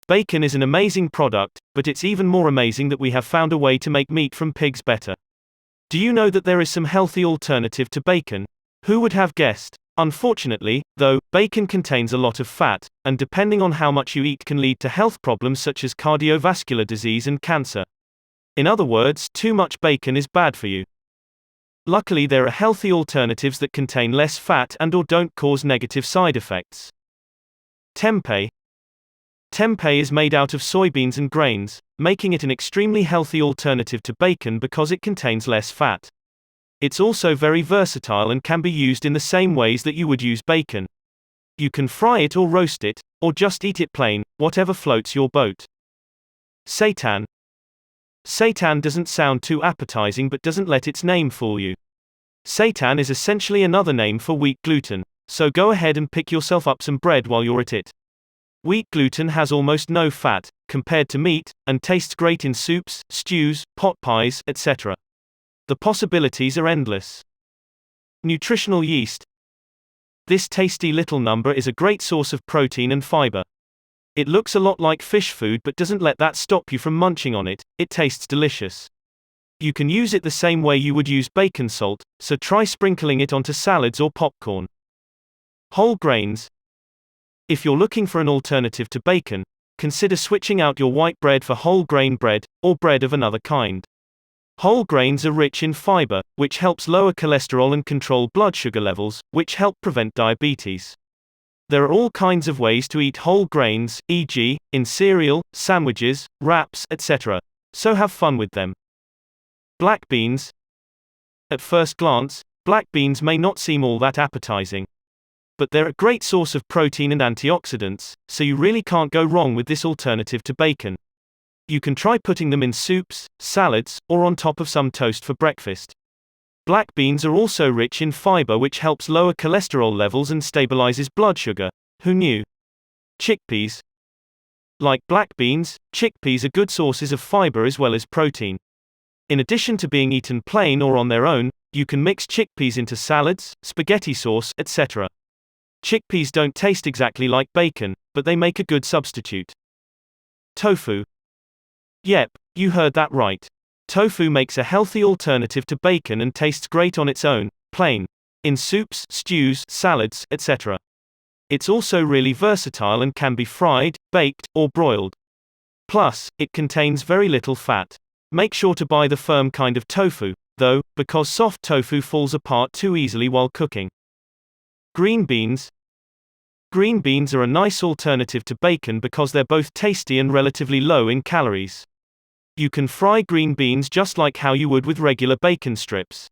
Bacon is an amazing product, but it's even more amazing that we have found a way to make meat from pigs better. Do you know that there is some healthy alternative to bacon? Who would have guessed? Unfortunately, though, bacon contains a lot of fat, and depending on how much you eat can lead to health problems such as cardiovascular disease and cancer. In other words, too much bacon is bad for you. Luckily, there are healthy alternatives that contain less fat and/or don't cause negative side effects. Tempeh. Tempeh is made out of soybeans and grains, making it an extremely healthy alternative to bacon because it contains less fat. It's also very versatile and can be used in the same ways that you would use bacon. You can fry it or roast it, or just eat it plain, whatever floats your boat. Seitan. Seitan doesn't sound too appetizing but doesn't let its name fool you. Seitan is essentially another name for wheat gluten, so go ahead and pick yourself up some bread while you're at it. Wheat gluten has almost no fat, compared to meat, and tastes great in soups, stews, pot pies, etc. The possibilities are endless. Nutritional yeast. This tasty little number is a great source of protein and fiber. It looks a lot like fish food but doesn't let that stop you from munching on it, it tastes delicious. You can use it the same way you would use bacon salt, so try sprinkling it onto salads or popcorn. Whole grains. If you're looking for an alternative to bacon, consider switching out your white bread for whole grain bread, or bread of another kind. Whole grains are rich in fiber, which helps lower cholesterol and control blood sugar levels, which help prevent diabetes. There are all kinds of ways to eat whole grains, e.g., in cereal, sandwiches, wraps, etc., so have fun with them. Black beans. At first glance, black beans may not seem all that appetizing. But they're a great source of protein and antioxidants, so you really can't go wrong with this alternative to bacon. You can try putting them in soups, salads, or on top of some toast for breakfast. Black beans are also rich in fiber which helps lower cholesterol levels and stabilizes blood sugar. Who knew? Chickpeas. Like black beans, chickpeas are good sources of fiber as well as protein. In addition to being eaten plain or on their own, you can mix chickpeas into salads, spaghetti sauce, etc. Chickpeas don't taste exactly like bacon, but they make a good substitute. Tofu. Yep, you heard that right. Tofu makes a healthy alternative to bacon and tastes great on its own, plain, in soups, stews, salads, etc. It's also really versatile and can be fried, baked, or broiled. Plus, it contains very little fat. Make sure to buy the firm kind of tofu, though, because soft tofu falls apart too easily while cooking. Green beans. Green beans are a nice alternative to bacon because they're both tasty and relatively low in calories. You can fry green beans just like how you would with regular bacon strips.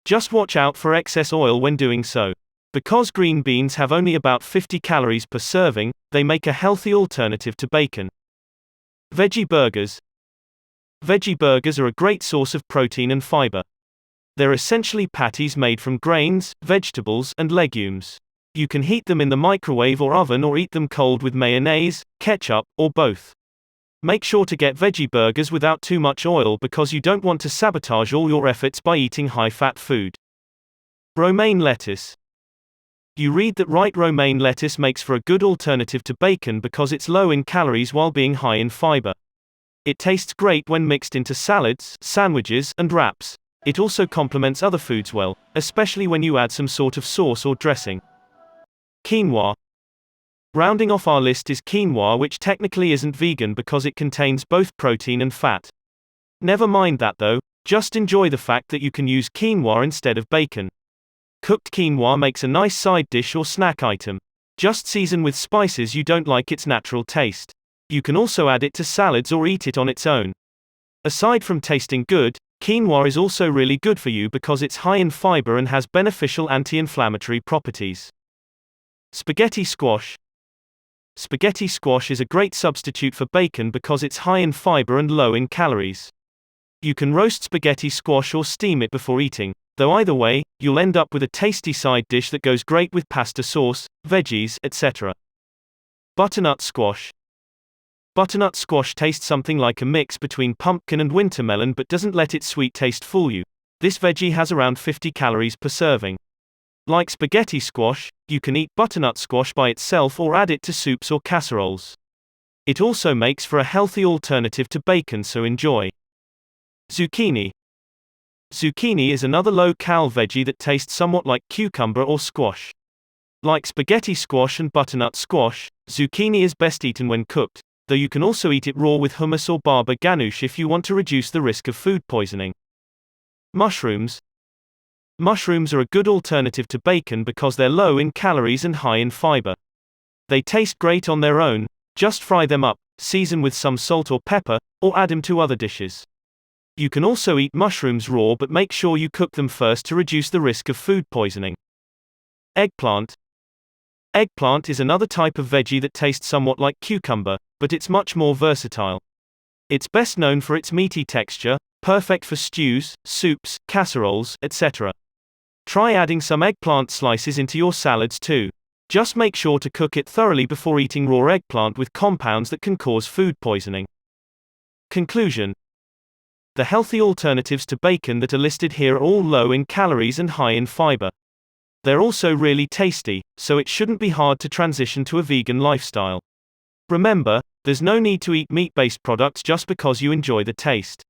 Just watch out for excess oil when doing so. Because green beans have only about 50 calories per serving, they make a healthy alternative to bacon. Veggie burgers. Veggie burgers are a great source of protein and fiber. They're essentially patties made from grains, vegetables, and legumes. You can heat them in the microwave or oven or eat them cold with mayonnaise, ketchup, or both. Make sure to get veggie burgers without too much oil because you don't want to sabotage all your efforts by eating high-fat food. Romaine lettuce. You read that right. Romaine lettuce makes for a good alternative to bacon because it's low in calories while being high in fiber. It tastes great when mixed into salads, sandwiches, and wraps. It also complements other foods well, especially when you add some sort of sauce or dressing. Quinoa. Rounding off our list is quinoa, which technically isn't vegan because it contains both protein and fat. Never mind that though, just enjoy the fact that you can use quinoa instead of bacon. Cooked quinoa makes a nice side dish or snack item. Just season with spices you don't like its natural taste. You can also add it to salads or eat it on its own. Aside from tasting good, quinoa is also really good for you because it's high in fiber and has beneficial anti-inflammatory properties. Spaghetti squash. Spaghetti squash is a great substitute for bacon because it's high in fiber and low in calories. You can roast spaghetti squash or steam it before eating, though either way, you'll end up with a tasty side dish that goes great with pasta sauce, veggies, etc. Butternut squash. Butternut squash tastes something like a mix between pumpkin and wintermelon but doesn't let its sweet taste fool you. This veggie has around 50 calories per serving. Like spaghetti squash, you can eat butternut squash by itself or add it to soups or casseroles. It also makes for a healthy alternative to bacon, so enjoy. Zucchini. Zucchini is another low-cal veggie that tastes somewhat like cucumber or squash. Like spaghetti squash and butternut squash, zucchini is best eaten when cooked, though you can also eat it raw with hummus or baba ganoush if you want to reduce the risk of food poisoning. Mushrooms. Mushrooms are a good alternative to bacon because they're low in calories and high in fiber. They taste great on their own. Just fry them up, season with some salt or pepper, or add them to other dishes. You can also eat mushrooms raw, but make sure you cook them first to reduce the risk of food poisoning. Eggplant. Eggplant is another type of veggie that tastes somewhat like cucumber, but it's much more versatile. It's best known for its meaty texture, perfect for stews, soups, casseroles, etc. Try adding some eggplant slices into your salads too. Just make sure to cook it thoroughly before eating raw eggplant with compounds that can cause food poisoning. Conclusion. The healthy alternatives to bacon that are listed here are all low in calories and high in fiber. They're also really tasty, so it shouldn't be hard to transition to a vegan lifestyle. Remember, there's no need to eat meat-based products just because you enjoy the taste.